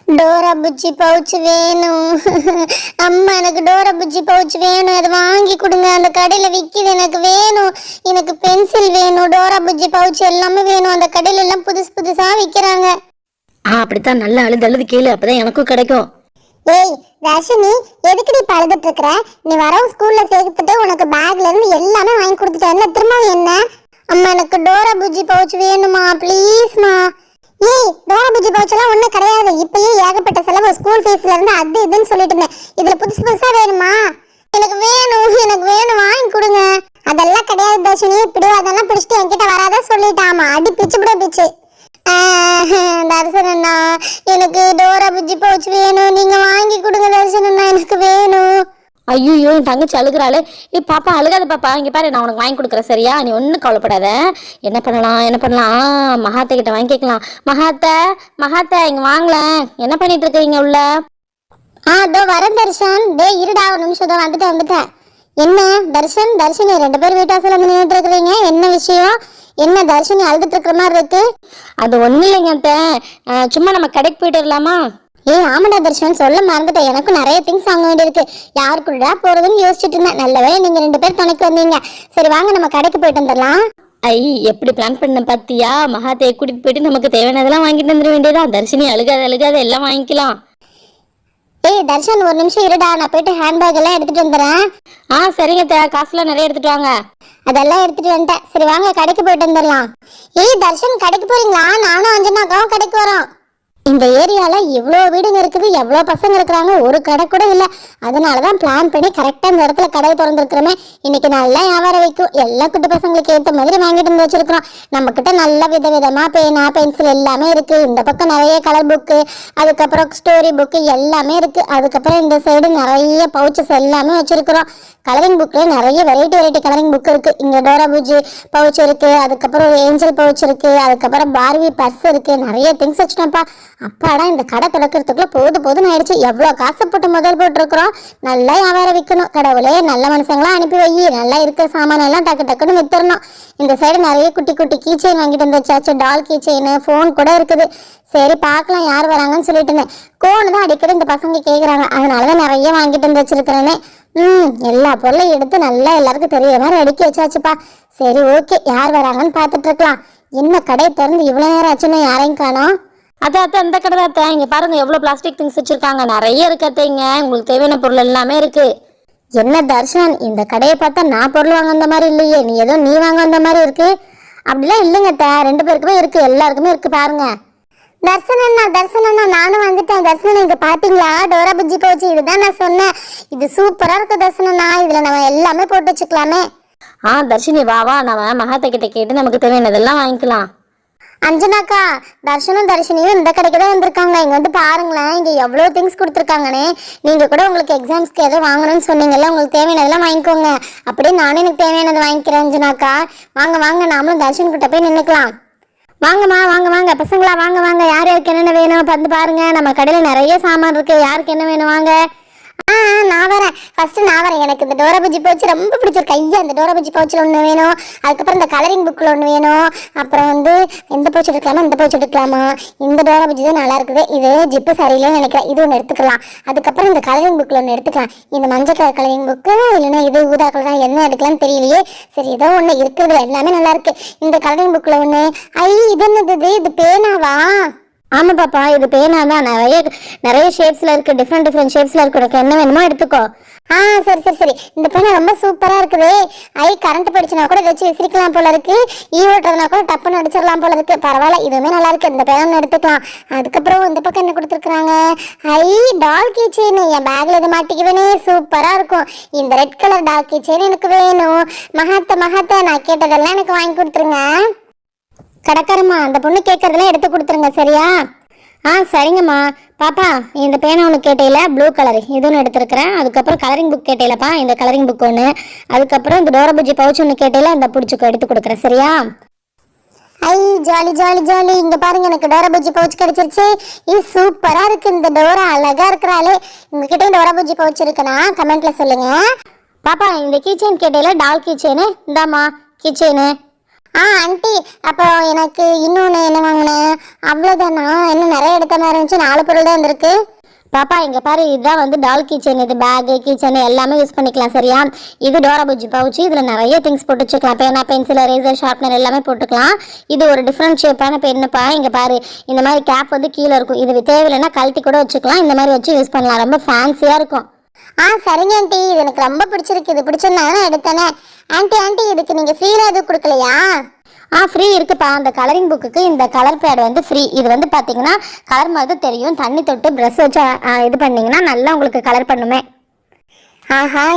Dora Bujji pouch வேணும். அம்மா எனக்கு டோரா புஜ்ஜி பவுச் வேணும், அதை வாங்கி கொடுங்க. அந்த கடையில் விற்கிது, எனக்கு வேணும். எனக்கு பென்சில் வேணும், டோரா புஜ்ஜி பவுச் எல்லாமே வேணும். அந்த கடையில எல்லாம் புதுசு புதுசாக விற்கிறாங்க. அப்படித்தான் நல்லா அழுது கேளு, அப்பதான் எனக்கும் கிடைக்கும். ஏய் ரஷினி, எதுக்கு நீ பழுதுட்டு இருக்கிற? நீ வரவும் ஸ்கூல்ல சேர்த்துட்டு உனக்கு பேக்ல இருந்து எல்லாமே வாங்கி கொடுத்துட்டு என்ன திரும்ப என்ன? அம்மா எனக்கு டோரா புஜ்ஜி பவுச் வேணுமா, ப்ளீஸ்மா. ஏய் டோரா புஜ்ஜி பவுச் எல்லாம் ஒன்றும் கிடையாது. இப்பயே ஏகப்பட்ட செலவு, ஸ்கூல் ஃபீஸ்ல இருந்து அது இதுன்னு சொல்லிட்டு இருந்தேன். இதுல புதுசு புதுசா வேணுமா? எனக்கு வேணும் வாங்கி கொடுங்க. அதெல்லாம் கிடையாது தர்ஷினி, பிடிவாதெல்லாம் பிடிச்சிட்டு என்கிட்ட வராத சொல்லிட்டாமா. அடி பிச்சு பிட பிச்சு. தர்சனண்ணா எனக்கு டோரா புஜ்ஜி பவுச் வேணும், நீங்க வாங்கி கொடுங்க தர்சனண்ணா, எனக்கு வேணும். ஐயோ என் தங்கச்சி அழுகிறாளே. பாப்பா அழுகாத பாப்பா, இங்கே பாரு நான் உனக்கு வாங்கி கொடுக்குறேன் சரியா? நீ ஒன்றும் கவலைப்படாத. என்ன பண்ணலாம் மகாத்த கிட்ட வாங்கி கேட்கலாம். மகாத்த இங்கே வாங்கலாம். என்ன பண்ணிட்டு இருக்கீங்க உள்ள? இதோ வரேன் தர்ஷன். இருடா ஒரு நிமிஷம், தான் வந்துட்டேன். என்ன தர்ஷினி 2 பேர் வீட்டாசில் வந்து நின்றுட்டு இருக்கிறீங்க, என்ன விஷயம்? என்ன தர்ஷினி அழுதுட்டு இருக்கிற மாதிரி இருக்கு? அது ஒன்றும் இல்லைங்க, சும்மா நம்ம கடைக்கு போயிட்டு வரலாமா? ஆமாடா தர்ஷன், சொல்ல மறந்துட்டேன். எனக்கும் நிறைய திங்ஸ் வாங்க வேண்டியிருக்கு. யாருக்குள்ளா போறதுன்னு யோசிச்சுட்டு இருந்தேன். நல்லவே நீங்க 2 பேர் துணைக்கு வந்தீங்க. சரி வாங்க நம்ம கடைக்கு போயிட்டு வந்துடலாம். எப்படி பிளான் பண்ண பாத்தியா? மகாத்தையை கூட்டிட்டு போயிட்டு நமக்கு தேவையானதெல்லாம் வாங்கிட்டு வந்துட வேண்டியதான். தர்ஷினி அழுகாத எல்லாம் வாங்கிக்கலாம். தர்ஷன் ஒரு நிமிஷம் இருடா, நான் போயிட்டு ஹேண்ட்பேக் எல்லாம் எடுத்துட்டு வந்துடுறேன். சரிங்க, காசுலாம் நிறைய எடுத்துட்டு வாங்க. அதெல்லாம் எடுத்துட்டு வந்துட்டேன். சரி வாங்க கடைக்கு போயிட்டு வந்துடலாம். தர்ஷன் கடைக்கு போறீங்களா? நானும் அஞ்சனாக்காவும் கடைக்கு வரோம். இந்த ஏரியால இவ்வளோ வீடுங்க இருக்குது, எவ்வளோ பசங்க இருக்கிறாங்க, ஒரு கடை கூட இல்லை. அதனாலதான் பிளான் பண்ணி கரெக்டாக இந்த இடத்துல கடை திறந்துருக்கிறோமே. இன்னைக்கு நல்லா வியாபாரம் வைக்கும். எல்லா குட்டி பசங்களுக்கு ஏற்ற மாதிரி வாங்கிட்டு வந்து வச்சிருக்கிறோம். நம்ம கிட்ட நல்ல விதவிதமா பேனா பென்சில் எல்லாமே இருக்கு. இந்த பக்கம் நிறைய கலர் புக்கு, அதுக்கப்புறம் ஸ்டோரி புக்கு எல்லாமே இருக்கு. அதுக்கப்புறம் இந்த சைடு நிறைய பவுச்சஸ் எல்லாமே வச்சிருக்கிறோம். கலரிங் புக்ல நிறைய வெரைட்டி கலரிங் புக் இருக்கு. இங்க டோரா புஜ்ஜி பவுச் இருக்கு, அதுக்கப்புறம் ஏஞ்சல் பவுச் இருக்கு, அதுக்கப்புறம் பார்பி பர்ஸ் இருக்கு. நிறைய திங்ஸ் வச்சுட்டோம்ப்பா. அப்பாடா இந்த கடை திறக்கிறதுக்குள்ள போதுன்னு ஆயிடுச்சு. எவ்வளோ காசை போட்டு முதல் போட்டுருக்குறோம். நல்லா வியாபாரம் விற்கணும். கடவுளே நல்ல மனுஷங்களாம் அனுப்பி வை. நல்லா இருக்கிற சாமானெல்லாம் டக்குன்னு வித்துறணும். இந்த சைடு நிறைய குட்டி கீ செயின் வாங்கிட்டு வந்துச்சாச்சு. டால் கீ செயின், ஃபோன் கூட இருக்குது. சரி பார்க்கலாம் யார் வராங்கன்னு சொல்லிட்டு இருந்தேன். கோன் தான் அடிக்கடி இந்த பசங்க கேட்குறாங்க, அதனாலதான் நிறைய வாங்கிட்டு வந்து வச்சிருக்கிறேனே. எல்லா பொருளையும் எடுத்து நல்லா எல்லாருக்கும் தெரிய மாதிரி அடுக்கி வச்சாச்சுப்பா. சரி ஓகே, யார் வராங்கன்னு பார்த்துட்டு இருக்கலாம். என்ன கடை திறந்து இவ்வளோ நேரம் ஆச்சுன்னா யாரையும் காணோம். அத்தை இந்த கடை தான். இங்க பாருங்க எவ்வளவு பிளாஸ்டிக் திங்ஸ் வச்சிருக்காங்க. நிறைய இருக்கு அத்தைங்க, உங்களுக்கு தேவையான பொருள் எல்லாமே இருக்கு. என்ன தர்ஷன், இந்த கடையை பார்த்தா நான் பொருள் வாங்க வந்த மாதிரி இல்லையே, நீ ஏதோ நீ வாங்க வந்த மாதிரி இருக்கு. அப்படிலாம் இல்லைங்க அத்தை, 2 பேருக்குமே இருக்கு, எல்லாருக்குமே இருக்கு. பாருங்க தர்சனண்ணா நானும் வந்துட்டேன். தர்சனண்ணா இங்க பாத்தீங்களா டோரா புஜ்ஜி பவுச்? இதுதான் நான் சொன்னேன், இது சூப்பரா இருக்கு தர்சனண்ணா. இதுல நம்ம எல்லாமே போட்டு வச்சுக்கலாமே. தர்ஷினி வா நம்ம மகாத்த கிட்ட கேட்டு நமக்கு தேவையானதெல்லாம் வாங்கிக்கலாம். அஞ்சனாக்கா, தர்ஷனியும் இந்த கடைக்கு தான் வந்திருக்காங்க. இங்க வந்து பாருங்களேன், இங்க எவ்வளவு திங்ஸ் கொடுத்துருக்காங்கன்னு. நீங்க கூட உங்களுக்கு எக்ஸாம்ஸ்க்கு ஏதோ வாங்கணும்னு சொன்னீங்கல்ல, உங்களுக்கு தேவையானதெல்லாம் வாங்கிக்கோங்க. அப்படியே நானும் எனக்கு தேவையானது வாங்கிக்கிறேன். அஞ்சனாக்கா வாங்க நாமளும் தர்ஷன் கிட்ட போய் நின்னுக்கலாம். வாங்கம்மா வாங்க பசங்களா, வாங்க யார் யாருக்கு என்னென்ன வேணும் வந்து பாருங்க. நம்ம கடையில நிறைய சாமான் இருக்கு, யாருக்கு என்ன வேணும் வாங்க. நான் வரேன், ஃபர்ஸ்ட் நான் வரேன். எனக்கு இந்த டோரா புஜ்ஜி பவுச் ரொம்ப பிடிச்சிருக்கு. ஐயா இந்த டோரா புஜ்ஜி பவுச்சில் ஒன்று வேணும், அதுக்கப்புறம் இந்த கலரிங் புக்கில் ஒன்று வேணும், அப்புறம் வந்து எந்த பவுச் எடுக்கலாமா இந்த பவுச் எடுக்கலாமா. இந்த டோரா புஜ்ஜி தான் நல்லா இருக்குது, இது ஜிப்பு சரியில்லைன்னு நினைக்கிறேன், இது ஒன்று எடுத்துக்கலாம். அதுக்கப்புறம் இந்த கலரிங் புக்கில் ஒன்று எடுத்துக்கலாம். இந்த மஞ்சள் கலர் கலரிங் புக்கு இல்லைன்னா இது ஊதா கலர், என்ன எடுக்கலாம்னு தெரியலையே. சரி ஏதோ ஒன்று இருக்கிறது எல்லாமே நல்லா இருக்கு. இந்த கலரிங் புக்கில் ஒன்று. இது என்னது, இது பேனாவா? ஆமா பாப்பா, இது பேனா தான். நிறைய ஷேப்ஸ்ல இருக்கு, டிஃப்ரெண்ட் ஷேப்ஸ்ல இருக்கு. உனக்கு என்ன வேணுமோ எடுத்துக்கோ. சரி இந்த பேனா ரொம்ப சூப்பரா இருக்குது. கரண்ட் போயிடுச்சுனா கூட வச்சு விசிரிக்கலாம் போல இருக்கு. ஓட்டுறதுனா கூட டப்புன்னு அடிச்சிடலாம் போல இருக்கு. பரவாயில்ல, இதுவுமே நல்லா இருக்கு, இந்த பேனா எடுத்துக்கலாம். அதுக்கப்புறம் இந்த பக்கம் என்ன கொடுத்துருக்காங்க? டால் கீ செயின். என் பேக்ல இது மாட்டிக்குவேனே, சூப்பரா இருக்கும். இந்த ரெட் கலர் டால் கீ செயின் எனக்கு வேணும். மகாத்த நான் கேட்டதெல்லாம் எனக்கு வாங்கி கொடுத்துருங்க. கடைக்காரம்மா, அந்த பொண்ணு கேட்கறதெல்லாம் எடுத்து கொடுத்துருங்க சரியா? சரிங்கம்மா. பாப்பா இந்த பேனா ஒன்று கேட்டையில ப்ளூ கலர், இது ஒன்று எடுத்துருக்கிறேன். அதுக்கப்புறம் கலரிங் புக் கேட்டையிலப்பா, இந்த கலரிங் புக் ஒன்று. அதுக்கப்புறம் இந்த டோரா புஜ்ஜி பவுச் ஒன்று கேட்டையில இந்த பிடிச்சிக்கோ, எடுத்து கொடுக்குறேன் சரியா? ஜாலி. இங்க பாருங்க, எனக்கு டோரா புஜ்ஜி பவுச் கிடைச்சிருச்சு. இது சூப்பரா இருக்கு. இந்த டோரா அழகா இருக்கிறாளே. உங்ககிட்ட டோரா புஜ்ஜி பவுச் இருக்குன்னா கமெண்ட்ல சொல்லுங்க. பாப்பா இந்த கீ செயின் கேட்டையில டால் கீ செயின் இந்தாமா. கீ செயின் ஆண்டி, அப்போ எனக்கு இன்னொன்று என்ன வாங்கினேன் அவ்வளோதானா? இன்னும் நிறைய எடுத்த மாதிரி இருந்துச்சு, 4 பொருள் தான் வந்திருக்கு. பாப்பா இங்கே பாரு, இதுதான் வந்து டால் கிச்சன். இது பேகு கிச்சன் எல்லாமே யூஸ் பண்ணிக்கலாம் சரியா? இது டோரா புஜ்ஜி பவுச்சு, இதில் நிறைய திங்ஸ் போட்டு வச்சுக்கலாம். பேனா, பென்சில், ரேசர், ஷார்ப்னர் எல்லாமே போட்டுக்கலாம். இது ஒரு டிஃப்ரெண்ட் ஷேப்பான பெண்ணுப்பா. இங்கே பாரு, இந்த மாதிரி கேப் வந்து கீழே இருக்கும். இது தேவையில்லைன்னா கழட்டி கூட வச்சுக்கலாம். இந்த மாதிரி வச்சு யூஸ் பண்ணலாம், ரொம்ப ஃபேன்சியாக இருக்கும். சரிங்க ஆண்டி, இது எனக்கு ரொம்ப பிடிச்சிருக்கு. இது பிடிச்சிருந்தாங்க எடுத்தேனே. ஆண்டி இதுக்கு நீங்கள் ஃப்ரீயாக எதுவும் கொடுக்கலையா? ஃப்ரீ இருக்குப்பா. அந்த கலரிங் புக்குக்கு இந்த கலர் பேட் வந்து ஃப்ரீ. இது வந்து பார்த்தீங்கன்னா கலர் மாதிரி தெரியும். தண்ணி தொட்டு ப்ரஷ் வச்சு இது பண்ணிங்கன்னா நல்லா உங்களுக்கு கலர் பண்ணுமே.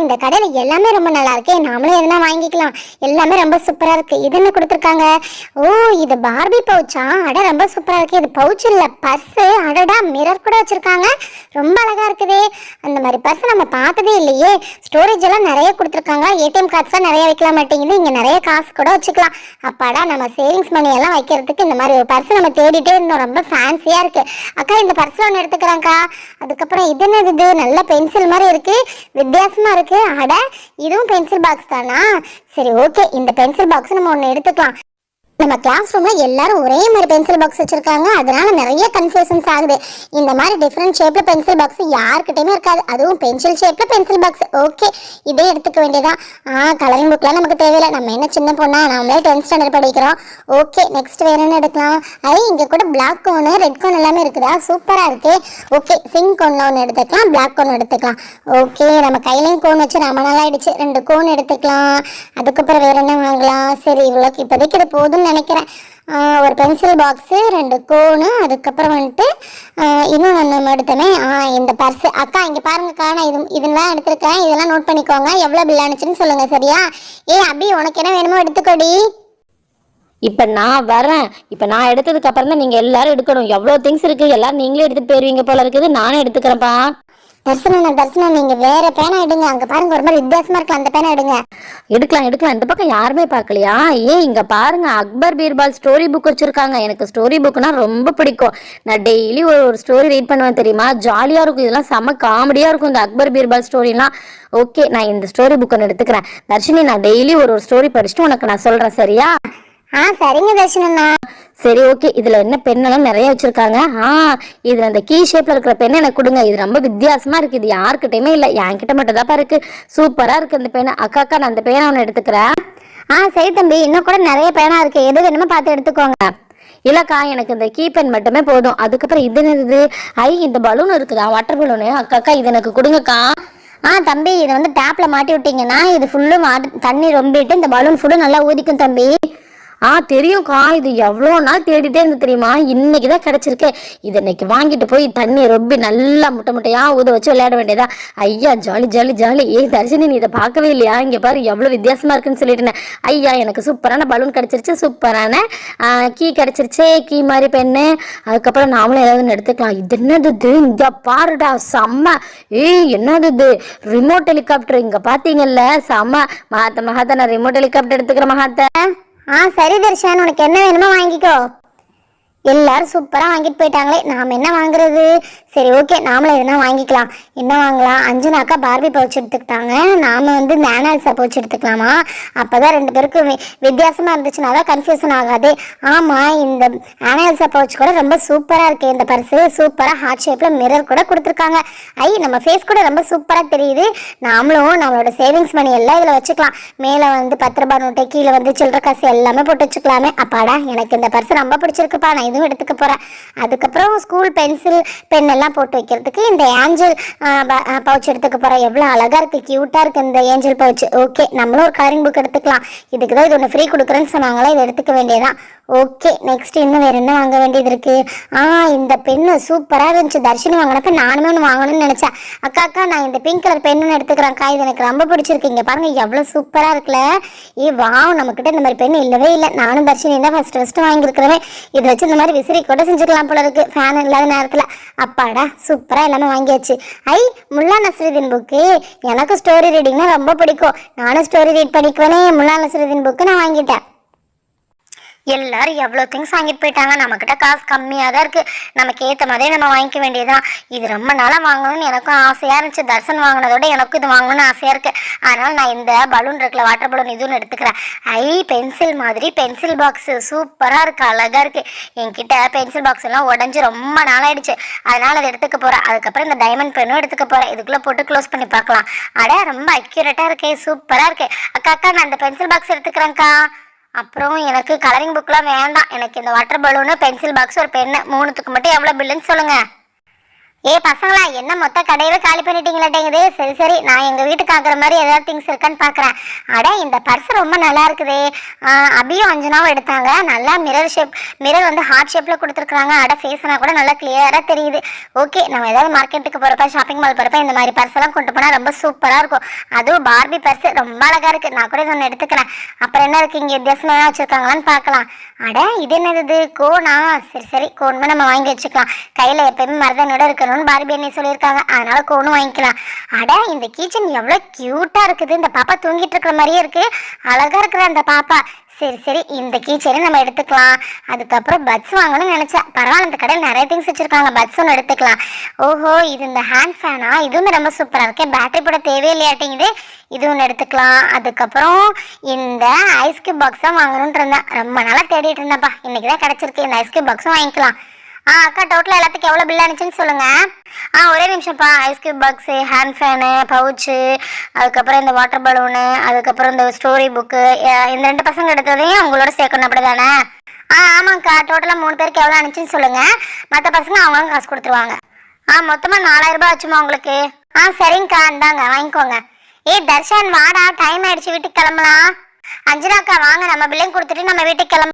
இந்த கடையில் எல்லாமே ரொம்ப நல்லா இருக்கு. நாமளும் எதுனா வாங்கிக்கலாம். எல்லாமே ரொம்ப சூப்பராக இருக்கு. இது என்ன கொடுத்துருக்காங்க? இது பார்பி பவுச்சா? ரொம்ப சூப்பராக இருக்கு. இது பவுச் இல்லை, பர்ஸு. அடடா, மிரர் கூட வச்சிருக்காங்க. ரொம்ப அழகா இருக்குதே. அந்த மாதிரி பர்ஸ் நம்ம பார்த்ததே இல்லையே. ஸ்டோரேஜ் எல்லாம் நிறைய கொடுத்துருக்காங்க. ஏடிஎம் கார்ட்ஸ்லாம் நிறைய வைக்கலாம் மாட்டேங்குது. இங்கே நிறைய காசு கூட வச்சுக்கலாம். அப்பாடா, நம்ம சேவிங்ஸ் மணி எல்லாம் வைக்கிறதுக்கு இந்த மாதிரி ஒரு பர்ஸ் நம்ம தேடிட்டே இருந்தோம். ரொம்ப ஃபேன்சியாக இருக்கு. அக்கா, இந்த பர்ஸில் ஒன்று எடுத்துக்கிறாங்க்கா. அதுக்கப்புறம் இது என்னது? இது நல்ல பென்சில் மாதிரி இருக்கு, வித்தியாசமா இருக்கு. இதுவும் பென்சில் பாக்ஸ் தானா? சரி, ஓகே, இந்த பென்சில் பாக்ஸ் நம்ம ஒன்று எடுத்துக்கலாம். நம்ம கிளாஸ் ரூம்ல எல்லாரும் ஒரே மாதிரி பென்சில் பாக்ஸ் வச்சிருக்காங்க. அதனால நிறைய கன்ஃபியூஷன்ஸ் ஆகுது. இந்த மாதிரி டிஃப்ரெண்ட் ஷேப்ல பென்சில் பாக்ஸ் யாருக்கிட்டையுமே இருக்காது. அதுவும் பென்சில் ஷேப்ல பென்சில் பாக்ஸ். ஓகே, இதே எடுத்துக்க வேண்டியதான். கலரிங் புக்லாம் நமக்கு தேவையில்லை. நம்ம என்ன சின்ன பொண்ணா, நம்மளே 10th ஸ்டாண்டர்ட் படிக்கிறோம். ஓகே, நெக்ஸ்ட் வேற என்ன எடுக்கலாம்? இங்க கூட பிளாக் கோனு, ரெட் கோன் எல்லாமே இருக்குதா? சூப்பரா இருக்கு. ஓகே, சிங்க் கோன் ஒன்று எடுத்துக்கலாம், பிளாக் கோன் எடுத்துக்கலாம். ஓகே, நம்ம கையிலையும் கோன் வச்சு ரொம்ப நாள் ஆயிடுச்சு. 2 கோன் எடுத்துக்கலாம். அதுக்கப்புறம் வேற என்ன வாங்கலாம்? சரி, இவ்வளோக்கு இப்போதைக்கு இது போதும்னு நினைக்கிறேன். ஒரு பென்சில் பாக்ஸு, 2 கோனு, அதுக்கப்புறம் வந்துட்டு இன்னும் நம்ம எடுத்தோமே இந்த பர்ஸு. அக்கா இங்கே பாருங்கக்கா, நான் இதெல்லாம் எடுத்துருக்கேன். இதெல்லாம் நோட் பண்ணிக்கோங்க. எவ்வளோ பில் ஆனிச்சுன்னு சொல்லுங்க சரியா? அபி, உனக்கு என்ன வேணுமோ எடுத்துக்கோடி. இப்போ நான் வரேன். இப்போ நான் எடுத்ததுக்கு அப்புறம் தான் நீங்கள் எல்லாரும் எடுக்கணும். எவ்வளோ திங்ஸ் இருக்குது, எல்லாரும் நீங்களே எடுத்துகிட்டு போயிருவீங்க போல இருக்குது. நானே எடுத்துக்கிறேன்ப்பா. தர்சனம், நீங்க வேற பேனா எடுங்க. அங்க பாருங்க, ஒரு மாதிரி வித்தியாசமா இருக்கு. அந்த பேனா எடுங்க. எடுக்கலாம். இந்த பக்கம் யாருமே பார்க்கலையா? இங்க பாருங்க, அக்பர் பீர்பால் ஸ்டோரி புக் வச்சிருக்காங்க. எனக்கு ஸ்டோரி புக்னா ரொம்ப பிடிக்கும். நான் டெய்லி ஒரு ஸ்டோரி ரீட் பண்ணுவேன் தெரியுமா? ஜாலியா இருக்கும். இதெல்லாம் செம்ம காமெடியா இருக்கும் இந்த அக்பர் பீர்பால் ஸ்டோரிலாம். ஓகே, நான் இந்த ஸ்டோரி புக் ஒன்று எடுத்துக்கிறேன். தர்ஷினி, நான் டெய்லி ஒரு ஸ்டோரி படிச்சுட்டு உனக்கு நான் சொல்றேன் சரியா? சரிங்க தர்ஷனா. சரி, ஓகே. இதுல என்ன பெண்ணெல்லாம் நிறைய வச்சிருக்காங்க. இதுல அந்த கீ ஷேப்ல இருக்கிற பெண்ணை எனக்கு கொடுங்க. இது ரொம்ப வித்தியாசமா இருக்கு. இது யாருக்கிட்டையுமே இல்லை, என்கிட்ட மட்டும் தான் இருக்கு. சூப்பரா இருக்கு இந்த பேனா. அக்கா, நான் அந்த பேனா ஒன்று எடுத்துக்கிறேன். சரி தம்பி, இன்னும் கூட நிறைய பேனா இருக்கு. எது வேணுமோ பார்த்து எடுத்துக்கோங்க. இல்லக்கா, எனக்கு இந்த கீ பென் மட்டுமே போதும். அதுக்கப்புறம் இது என்னது? இந்த பலூன் இருக்குதா, வாட்டர் பலூனு. அக்கா, இது எனக்கு கொடுங்கக்கா. தம்பி, இதை வந்து டேப்ல மாட்டி விட்டீங்கன்னா இது ஃபுல்லும் தண்ணி ரொம்பிட்டு இந்த பலூன் ஃபுல்லும் நல்லா ஊதிக்கும் தம்பி. தெரியும்க்கா. இது எவ்வளோ நாள் தேடிட்டே இருந்து தெரியுமா? இன்னைக்கு தான் கிடைச்சிருக்கு. இது இன்னைக்கு வாங்கிட்டு போய் தண்ணி ரொம்ப நல்லா முட்டையா ஊத வச்சு விளையாட வேண்டியதா? ஐயா, ஜாலி ஜாலி ஜாலி. தர்ஷினி, நீ இதை பார்க்கவே இல்லையா? இங்கே பாரு, எவ்வளோ வித்தியாசமா இருக்குன்னு சொல்லிட்டேன். ஐயா, எனக்கு சூப்பரான பலூன் கிடைச்சிருச்சு, சூப்பரான கீ கிடைச்சிருச்சு, கீ மாதிரி பெண்ணு. அதுக்கப்புறம் நாமளும் ஏதாவது எடுத்துக்கலாம். இது என்னது? இங்க பாருடா, செம்ம. என்னது இது? Remote helicopter. இங்க பாத்தீங்கல்ல, செம்ம. மகாத்தா, நான் ரிமோட் ஹெலிகாப்டர் எடுத்துக்கிறேன் மகாத்தா. சரி தர்ஷன், உனக்கு என்ன வேணுமோ வாங்கிக்கோ. எல்லாரும் சூப்பராக வாங்கிட்டு போயிட்டாங்களே, நாம் என்ன வாங்குறது? சரி, ஓகே, நாமளும் எதுனா வாங்கிக்கலாம். என்ன வாங்கலாம்? அஞ்சனாக்கா பார்பி பவுச் எடுத்துக்கிட்டாங்க. நாம் வந்து நானால்சா பவுச் எடுத்துக்கலாமா? அப்போ தான் 2 பேருக்கும் வித்தியாசமாக இருந்துச்சுன்னா தான் கன்ஃபியூஷன் ஆகாது. ஆமாம், இந்த ஆனால்சா பவுச் கூட ரொம்ப சூப்பராக இருக்குது. இந்த பர்ஸு சூப்பராக ஹார்ட் ஷேப்பில் மிரர் கூட கொடுத்துருக்காங்க. நம்ம ஃபேஸ் கூட ரொம்ப சூப்பராக தெரியுது. நாமளும் நம்மளோட சேவிங்ஸ் மணி எல்லாம் இதில் வச்சுக்கலாம். மேலே வந்து 10 ரூபாய் நோட்டு, கீழே வந்து சில்லற காசு எல்லாமே போட்டு வச்சுக்கலாமே. அப்பாடா, எனக்கு இந்த பர்ஸ் ரொம்ப பிடிச்சிருக்குப்பா. நான் இதுவும் எடுத்துக்க போகிறேன். அதுக்கப்புறம் ஸ்கூல் பென்சில், பென் எல்லாம் போட்டு வைக்கிறதுக்கு இந்த ஏஞ்சல் பவுச் எடுத்துக்க போகிறேன். எவ்வளோ அழகாக இருக்குது, க்யூட்டாக இருக்குது இந்த ஏஞ்சல் பவுச். ஓகே, நம்மளும் ஒரு கலரிங் புக் எடுத்துக்கலாம். இதுக்கு தான் இது ஒன்று ஃப்ரீ கொடுக்குறேன்னு சொன்னாங்களே, இதை எடுத்துக்க வேண்டியதான். ஓகே, நெக்ஸ்ட் இன்னும் வேறு என்ன வாங்க வேண்டியது இருக்குது? இந்த பெண்ணு சூப்பராக இருந்துச்சு. தர்ஷினி வாங்கினப்ப நானுமே ஒன்று வாங்கணும்னு நினச்சேன். அக்கா, நான் இந்த பிங்க் கலர் பெண்ணு எடுத்துக்கிறேன்க்கா. இது எனக்கு ரொம்ப பிடிச்சிருக்கு. இங்கே பாருங்கள், எவ்வளோ சூப்பராக இருக்குல்ல. நம்மக்கிட்ட இந்த மாதிரி பெண்ணு இல்லவே இல்லை. நானும் தர்ஷினி தான் ஃபஸ்ட்டு வாங்கியிருக்கிறேன். இதை வச்சு இந்த மாதிரி விசிறி கூட செஞ்சுக்கலாம் போல இருக்குது, ஃபேன் இல்லாத நேரத்தில். அப்பாடா, சூப்பராக எல்லாமே வாங்கியாச்சு. முல்லா நஸ்ருதீன் புக்கு. எனக்கு ஸ்டோரி ரீடிங்னா ரொம்ப பிடிக்கும். நானும் ஸ்டோரி ரீட் பண்ணிக்குவேனே. முல்லா நஸ்ருதீன் புக்கு நான் வாங்கிட்டேன். எல்லாரும் எவ்வளோ திங்ஸ் வாங்கிட்டு போயிட்டாங்க. நம்மக்கிட்ட காசு கம்மியாக தான் இருக்குது, நமக்கு ஏற்ற மாதிரி நம்ம வாங்கிக்க வேண்டியதுதான். இது ரொம்ப நாளாக வாங்கணும்னு எனக்கும் ஆசையாக இருந்துச்சு. தர்ஷன் வாங்கினதோட எனக்கும் இது வாங்கணும்னு ஆசையாக இருக்குது. அதனால் நான் இந்த பலூன் இருக்குல்ல, வாட்டர் பலூன், இதுன்னு எடுத்துக்கிறேன். பென்சில் மாதிரி பென்சில் பாக்ஸு சூப்பராக இருக்குது, அழகாக இருக்குது. என்கிட்ட பென்சில் பாக்ஸ் எல்லாம் உடஞ்சி ரொம்ப நாளாயிடுச்சு, அதனால் அதை எடுத்துக்க போகிறேன். அதுக்கப்புறம் இந்த டைமண்ட் பென்னும் எடுத்துக்க போகிறேன். இதுக்குள்ளே போட்டு க்ளோஸ் பண்ணி பார்க்கலாம். ரொம்ப அக்யூரேட்டாக இருக்கே, சூப்பராக இருக்குது. அக்கா நான் இந்த பென்சில் பாக்ஸ் எடுத்துக்கிறேன்க்கா. அப்புறம் எனக்கு கலரிங் புக்கெலாம் வேண்டாம், எனக்கு இந்த வாட்டர் பலூனு, பென்சில் பாக்ஸ், ஒரு பென்னு, மூணுத்துக்கு மட்டும் எவ்வளோ பில்லுன்னு சொல்லுங்கள். பசங்களா, என்ன மொத்த கடையவே காலி பண்ணிட்டீங்களாட்டேங்குது. சரி நான் எங்கள் வீட்டுக்கு ஆகிற மாதிரி ஏதாவது திங்ஸ் இருக்கான்னு பார்க்குறேன். இந்த பர்ஸ் ரொம்ப நல்லா இருக்குதே. அபியும் அஞ்சனாவும் எடுத்தாங்க. நல்லா மிரர் வந்து ஹார்ட் ஷேப்பில் கொடுத்துருக்குறாங்க. ஃபேஸ்னால் கூட நல்லா கிளியராக தெரியுது. ஓகே, நம்ம ஏதாவது மார்க்கெட்டுக்கு போகிறப்ப, ஷாப்பிங் மால் போகிறப்ப இந்த மாதிரி பர்ஸெல்லாம் கொண்டு போனால் ரொம்ப சூப்பராக இருக்கும். அதுவும் பார்பி பர்ஸ் ரொம்ப அழகாக இருக்குது. நான் கூட இதை ஒன்று எடுத்துக்கிறேன். அப்புறம் என்ன இருக்குது, இங்கே வித்தியாசமாக வச்சுருக்காங்களான்னு பார்க்கலாம். இது என்னது, கோனா? சரி கோனுமே நம்ம வாங்கி வச்சுக்கலாம். கையில் எப்பயுமே மருதனோட இருக்கணும்னு பார்பி அண்ணி சொல்லியிருக்காங்க, அதனால கோனும் வாங்கிக்கலாம். இந்த கிச்சன் எவ்வளோ க்யூட்டாக இருக்குது. இந்த பாப்பா தூங்கிட்டு இருக்கிற மாதிரியே இருக்குது, அழகாக இருக்கிற அந்த பாப்பா. சரி இந்த கீச்சைனை நம்ம எடுத்துக்கலாம். அதுக்கப்புறம் பட்ஸ் வாங்கணும்னு நினச்சேன். பரவாயில்ல, இந்த கடையில் நிறைய திங்ஸ் வச்சுருக்காங்க, பட்ஸ் ஒன்று எடுத்துக்கலாம். ஓஹோ, இது இந்த ஹேண்ட் ஃபேனா? இதுவுமே ரொம்ப சூப்பராக இருக்கேன். பேட்டரி போட தேவையில்லையாட்டிங்குது, இது ஒன்று எடுத்துக்கலாம். அதுக்கப்புறம் இந்த ஐஸ்கியூப் பாக்ஸும் வாங்கணுன்ட்டு இருந்தேன், ரொம்ப நாளாக தேடிட்டு இருந்தேன்ப்பா. இன்றைக்கி தான் கிடச்சிருக்கு. இந்த ஐஸ்கியூப் பாக்ஸும் வாங்கிக்கலாம். அக்கா, டோட்டலாக எல்லாத்துக்கும் எவ்வளோ பில் ஆனிச்சுன்னு சொல்லுங்கள். ஒரே நிமிஷம்ப்பா. Ice cube box, hand fan, pouch, அதுக்கப்புறம் இந்த வாட்டர் பலூனு, அதுக்கப்புறம் இந்த ஸ்டோரி புக்கு, இந்த 2 பசங்க எடுத்ததையும் உங்களோட சேர்க்கணும், அப்படி தானே? ஆமாங்க்கா. டோட்டலாக 3 பேருக்கு எவ்வளோ ஆனிச்சுன்னு சொல்லுங்கள். மற்ற பசங்க அவங்களும் காசு கொடுத்துருவாங்க. மொத்தமாக 4000 ரூபாய் ஆச்சுமா உங்களுக்கு? சரிங்கக்கா, இந்தாங்க வாங்கிக்கோங்க. தர்ஷன் வாடா, டைம் ஆயிடுச்சு, வீட்டுக்கு கிளம்பலாம். அஞ்சனாக்கா வாங்க, நம்ம பில்லையும் கொடுத்துட்டு நம்ம வீட்டுக்கு கிளம்பலாம்.